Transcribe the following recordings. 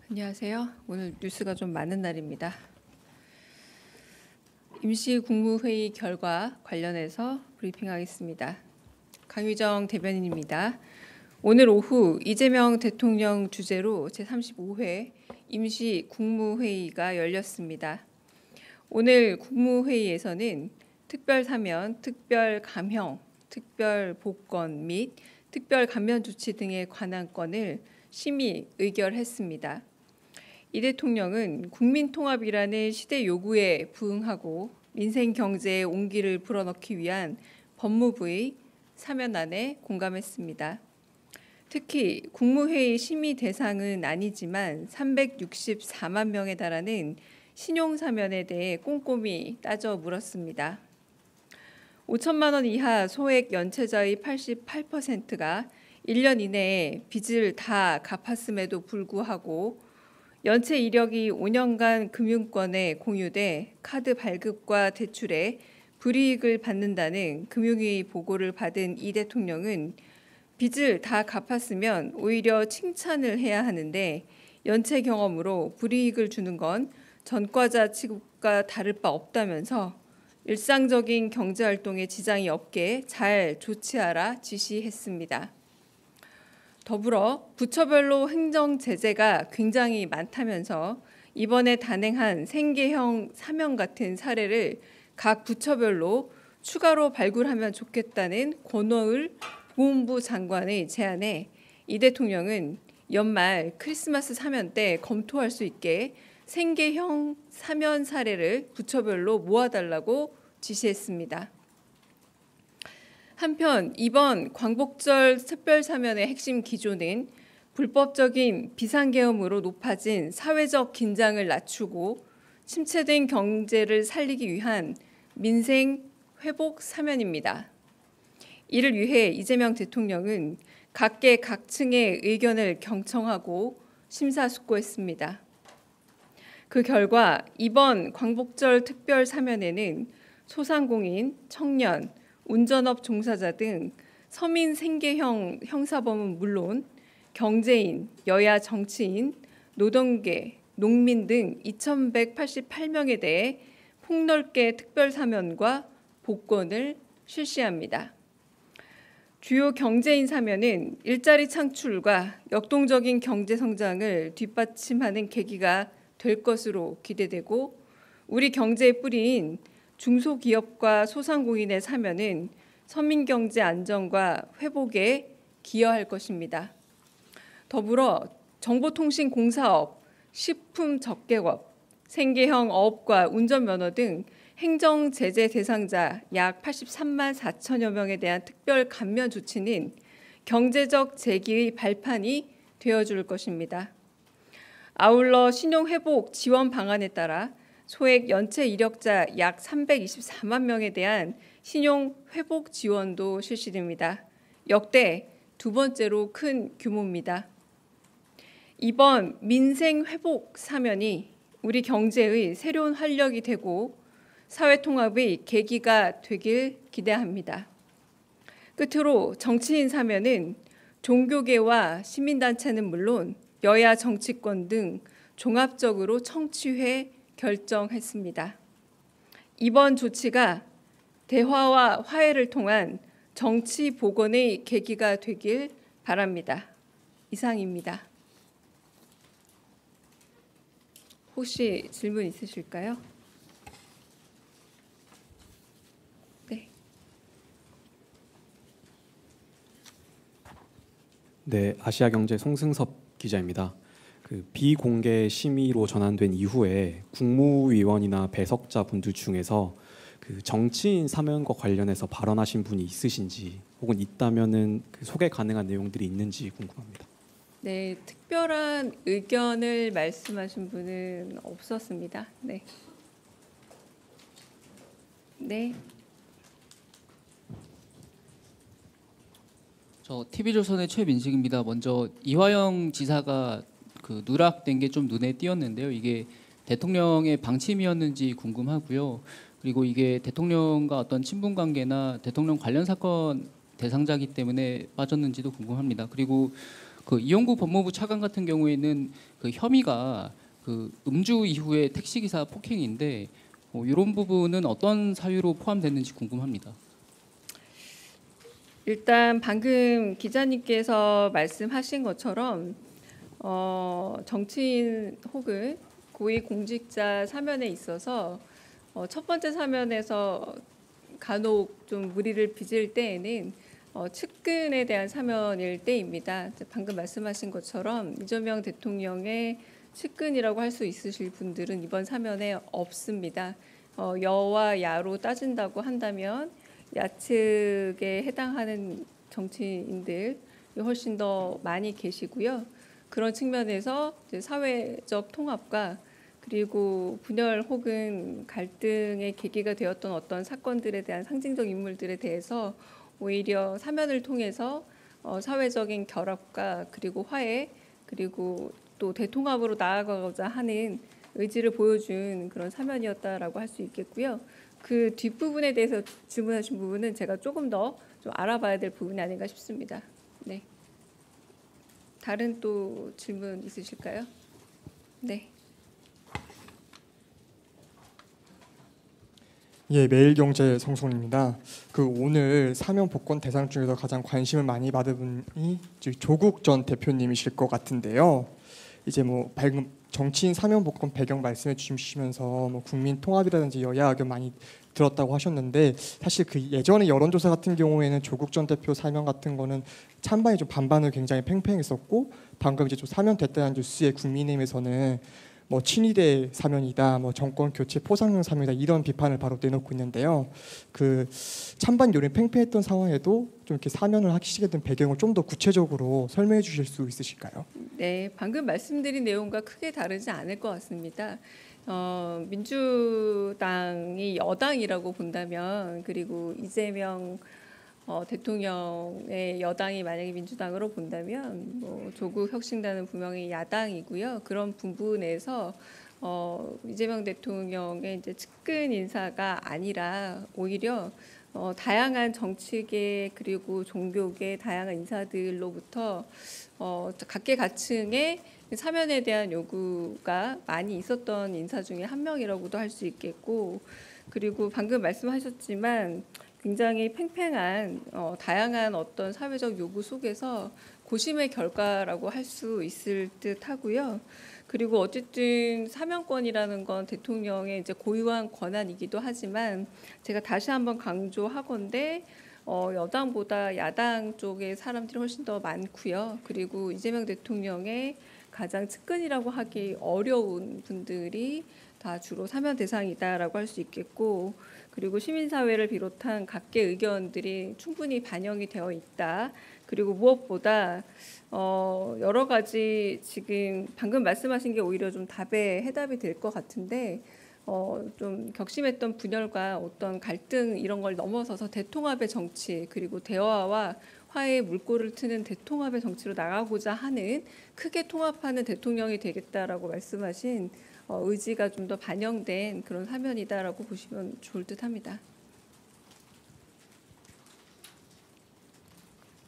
안녕하세요. 오늘 뉴스가 좀 많은 날입니다. 임시국무회의 결과 관련해서 브리핑하겠습니다. 강유정 대변인입니다. 오늘 오후 이재명 대통령 주재로 제35회 임시국무회의가 열렸습니다. 오늘 국무회의에서는 특별사면, 특별감형, 특별복권 및 특별감면조치 등에 관한 건을 심의 의결했습니다. 이 대통령은 국민통합이라는 시대 요구에 부응하고 민생 경제의 온기를 불어넣기 위한 법무부의 사면안에 공감했습니다. 특히 국무회의 심의 대상은 아니지만 364만 명에 달하는 신용사면에 대해 꼼꼼히 따져 물었습니다. 5천만 원 이하 소액 연체자의 88%가 1년 이내에 빚을 다 갚았음에도 불구하고 연체 이력이 5년간 금융권에 공유돼 카드 발급과 대출에 불이익을 받는다는 금융위 보고를 받은 이 대통령은 빚을 다 갚았으면 오히려 칭찬을 해야 하는데 연체 경험으로 불이익을 주는 건 전과자 취급과 다를 바 없다면서 일상적인 경제활동에 지장이 없게 잘 조치하라 지시했습니다. 더불어 부처별로 행정 제재가 굉장히 많다면서 이번에 단행한 생계형 사면 같은 사례를 각 부처별로 추가로 발굴하면 좋겠다는 권오을 보훈부 장관의 제안에 이 대통령은 연말 크리스마스 사면 때 검토할 수 있게 생계형 사면 사례를 부처별로 모아달라고 지시했습니다. 한편 이번 광복절 특별사면의 핵심 기조는 불법적인 비상계엄으로 높아진 사회적 긴장을 낮추고 침체된 경제를 살리기 위한 민생 회복 사면입니다. 이를 위해 이재명 대통령은 각계 각층의 의견을 경청하고 심사숙고했습니다. 그 결과 이번 광복절 특별사면에는 소상공인, 청년, 운전업 종사자 등 서민 생계형 형사범은 물론 경제인, 여야 정치인, 노동계, 농민 등 2,188명에 대해 폭넓게 특별사면과 복권을 실시합니다. 주요 경제인 사면은 일자리 창출과 역동적인 경제 성장을 뒷받침하는 계기가 될 것으로 기대되고 우리 경제의 뿌리인 중소기업과 소상공인의 사면은 서민경제 안정과 회복에 기여할 것입니다. 더불어 정보통신공사업, 식품접객업, 생계형 어업과 운전면허 등 행정제재 대상자 약 83만 4천여 명에 대한 특별 감면 조치는 경제적 재기의 발판이 되어줄 것입니다. 아울러 신용회복 지원 방안에 따라 소액 연체 이력자 약 324만 명에 대한 신용회복 지원도 실시됩니다. 역대 두 번째로 큰 규모입니다. 이번 민생회복 사면이 우리 경제의 새로운 활력이 되고 사회통합의 계기가 되길 기대합니다. 끝으로 정치인 사면은 종교계와 시민단체는 물론 여야 정치권 등 종합적으로 청취회 결정했습니다. 이번 조치가 대화와 화해를 통한 정치 복원의 계기가 되길 바랍니다. 이상입니다. 혹시 질문 있으실까요? 네, 아시아경제 송승섭 기자입니다. 비공개 심의로 전환된 이후에 국무위원이나 배석자 분들 중에서 정치인 사면과 관련해서 발언하신 분이 있으신지 혹은 있다면은 소개 가능한 내용들이 있는지 궁금합니다. 네, 특별한 의견을 말씀하신 분은 없었습니다. 네. 네. 저 TV조선의 최민식입니다. 먼저 이화영 지사가 누락된 게 좀 눈에 띄었는데요. 이게 대통령의 방침이었는지 궁금하고요. 그리고 이게 대통령과 어떤 친분 관계나 대통령 관련 사건 대상자이기 때문에 빠졌는지도 궁금합니다. 그리고 그 이용구 법무부 차관 같은 경우에는 그 혐의가 그 음주 이후에 택시기사 폭행인데 이런 부분은 어떤 사유로 포함됐는지 궁금합니다. 일단 방금 기자님께서 말씀하신 것처럼 정치인 혹은 고위공직자 사면에 있어서 첫 번째 사면에서 간혹 좀 무리를 빚을 때에는 측근에 대한 사면일 때입니다. 방금 말씀하신 것처럼 이재명 대통령의 측근이라고 할 수 있으실 분들은 이번 사면에 없습니다. 여와 야로 따진다고 한다면 야측에 해당하는 정치인들이 훨씬 더 많이 계시고요. 그런 측면에서 이제 사회적 통합과 그리고 분열 혹은 갈등의 계기가 되었던 어떤 사건들에 대한 상징적 인물들에 대해서 오히려 사면을 통해서 사회적인 결합과 그리고 화해 그리고 또 대통합으로 나아가고자 하는 의지를 보여준 그런 사면이었다라고 할 수 있겠고요. 그 뒷부분에 대해서 질문하신 부분은 제가 조금 더 좀 알아봐야 될 부분이 아닌가 싶습니다. 네. 다른 또 질문 있으실까요? 네. 예, 매일경제 성송입니다. 그 오늘 사면 복권 대상 중에서 가장 관심을 많이 받은 분이 조국 전 대표님이실 것 같은데요. 이제 뭐 방금 정치인 사면 복권 배경 말씀해 주시면서 뭐 국민 통합이라든지 여야 의견 많이 들었다고 하셨는데 사실 그 예전에 여론조사 같은 경우에는 조국 전 대표 사면 같은 거는 찬반이 좀 반반을 굉장히 팽팽했었고 방금 이제 좀 사면됐다는 뉴스에 국민의힘에서는 뭐 친위대 사면이다, 뭐 정권 교체 포상용 사면이다 이런 비판을 바로 내놓고 있는데요. 그 찬반 여론이 팽팽했던 상황에도 좀 이렇게 사면을 하시게 된 배경을 좀 더 구체적으로 설명해 주실 수 있으실까요? 네, 방금 말씀드린 내용과 크게 다르지 않을 것 같습니다. 민주당이 여당이라고 본다면 그리고 이재명 대통령의 여당이 만약에 민주당으로 본다면 뭐 조국 혁신단은 분명히 야당이고요. 그런 부분에서 이재명 대통령의 이제 측근 인사가 아니라 오히려 다양한 정치계 그리고 종교계 다양한 인사들로부터 각계각층의 사면에 대한 요구가 많이 있었던 인사 중에 한 명이라고도 할 수 있겠고 그리고 방금 말씀하셨지만 굉장히 팽팽한 다양한 어떤 사회적 요구 속에서 고심의 결과라고 할 수 있을 듯 하고요. 그리고 어쨌든 사면권이라는 건 대통령의 이제 고유한 권한이기도 하지만 제가 다시 한번 강조하건대 여당보다 야당 쪽의 사람들이 훨씬 더 많고요. 그리고 이재명 대통령의 가장 측근이라고 하기 어려운 분들이 다 주로 사면 대상이다라고 할 수 있겠고 그리고 시민사회를 비롯한 각계 의견들이 충분히 반영이 되어 있다. 그리고 무엇보다 여러 가지 지금 방금 말씀하신 게 오히려 좀 답에 해답이 될 것 같은데 좀 격심했던 분열과 어떤 갈등 이런 걸 넘어서서 대통합의 정치 그리고 대화와 화해의 물꼬를 트는 대통합의 정치로 나가고자 하는 크게 통합하는 대통령이 되겠다라고 말씀하신 의지가 좀 더 반영된 그런 사면이다라고 보시면 좋을 듯합니다.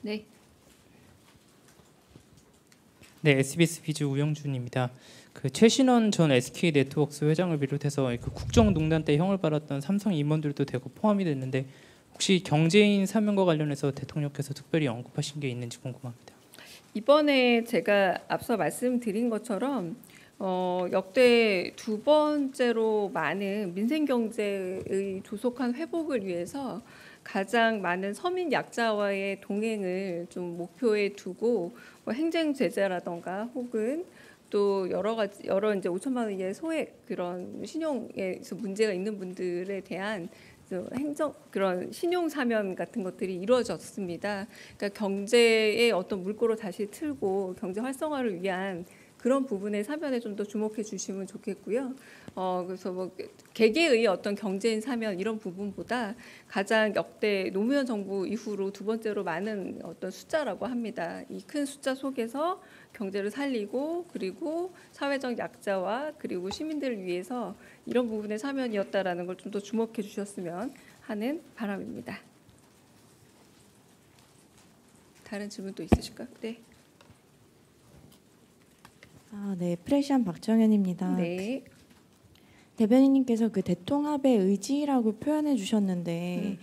네. 네, SBS 비즈 우영준입니다. 그 최신원 전 SK네트워크스 회장을 비롯해서 그 국정농단 때 형을 받았던 삼성 임원들도 대거 포함이 됐는데 혹시 경제인 사면과 관련해서 대통령께서 특별히 언급하신 게 있는지 궁금합니다. 이번에 제가 앞서 말씀드린 것처럼 역대 두 번째로 많은 민생 경제의 조속한 회복을 위해서 가장 많은 서민 약자와의 동행을 좀 목표에 두고 뭐 행정 제재라던가 혹은 또 여러 이제 5천만 원 이하의 소액 그런 신용에서 문제가 있는 분들에 대한 행정 그런 신용 사면 같은 것들이 이루어졌습니다. 그러니까 경제의 어떤 물꼬를 다시 틀고 경제 활성화를 위한 그런 부분의 사면에 좀 더 주목해 주시면 좋겠고요. 그래서 뭐 개개의 어떤 경제인 사면 이런 부분보다 가장 역대 노무현 정부 이후로 두 번째로 많은 어떤 숫자라고 합니다. 이 큰 숫자 속에서 경제를 살리고 그리고 사회적 약자와 그리고 시민들을 위해서 이런 부분의 사면이었다라는 걸 좀 더 주목해 주셨으면 하는 바람입니다. 다른 질문 또 있으실까요? 네. 네, 프레시안 박정현입니다. 네. 대변인님께서 그 대통합의 의지라고 표현해 주셨는데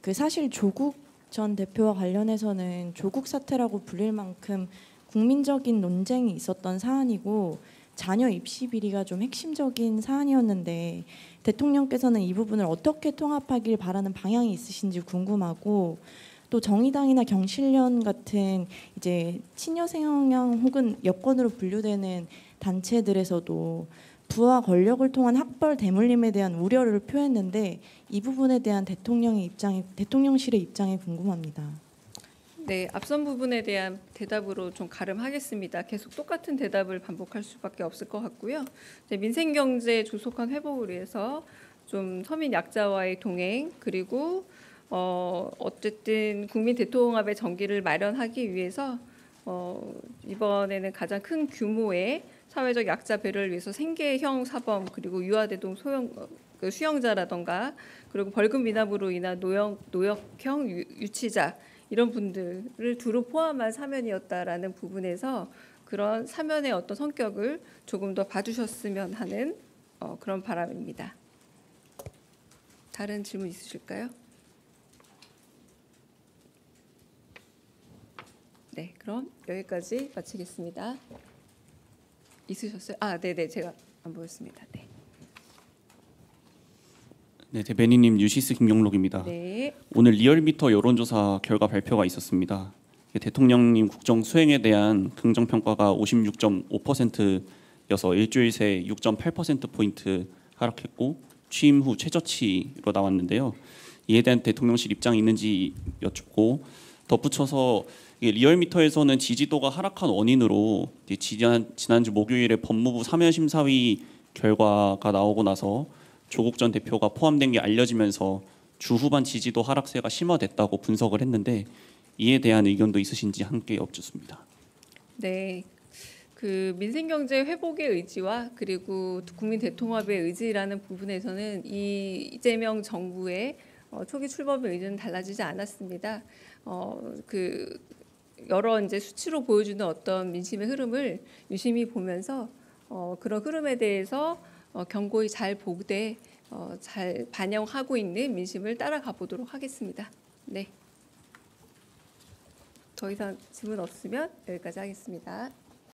그 사실 조국 전 대표와 관련해서는 조국 사태라고 불릴 만큼 국민적인 논쟁이 있었던 사안이고 자녀 입시 비리가 좀 핵심적인 사안이었는데 대통령께서는 이 부분을 어떻게 통합하길 바라는 방향이 있으신지 궁금하고 또 정의당이나 경실련 같은 이제 친여 성향 혹은 여권으로 분류되는 단체들에서도 부와 권력을 통한 학벌 대물림에 대한 우려를 표했는데 이 부분에 대한 대통령실의 입장이 궁금합니다. 네, 앞선 부분에 대한 대답으로 좀 가름하겠습니다. 계속 똑같은 대답을 반복할 수밖에 없을 것 같고요. 민생 경제 조속한 회복을 위해서 좀 서민 약자와의 동행 그리고 어쨌든 국민 대통합의 전기를 마련하기 위해서 이번에는 가장 큰 규모의 사회적 약자 배려를 위해서 생계형 사범 그리고 유아대동 수용자라던가 그리고 벌금 미납으로 인한 노역형 유치자 이런 분들을 두루 포함한 사면이었다라는 부분에서 그런 사면의 어떤 성격을 조금 더 봐주셨으면 하는 그런 바람입니다. 다른 질문 있으실까요? 네, 그럼 여기까지 마치겠습니다. 있으셨어요? 네네, 제가 안 보였습니다. 네. 네, 대변인님 뉴시스 김용록입니다. 네. 오늘 리얼미터 여론조사 결과 발표가 있었습니다. 대통령님 국정 수행에 대한 긍정 평가가 56.5%여서 일주일 새 6.8% 포인트 하락했고 취임 후 최저치로 나왔는데요. 이에 대한 대통령실 입장이 있는지 여쭙고 덧붙여서 리얼미터에서는 지지도가 하락한 원인으로 지난주 목요일에 법무부 사면심사위 결과가 나오고 나서 조국 전 대표가 포함된 게 알려지면서 주 후반 지지도 하락세가 심화됐다고 분석을 했는데 이에 대한 의견도 있으신지 함께 여쭙습니다. 네, 그 민생경제 회복의 의지와 그리고 국민 대통합의 의지라는 부분에서는 이재명 정부의 초기 출범의 의지는 달라지지 않았습니다. 그 여러 이제 수치로 보여주는 어떤 민심의 흐름을 유심히 보면서 그런 흐름에 대해서 견고히 잘 보되 잘 반영하고 있는 민심을 따라가 보도록 하겠습니다. 네. 더 이상 질문 없으면 여기까지 하겠습니다.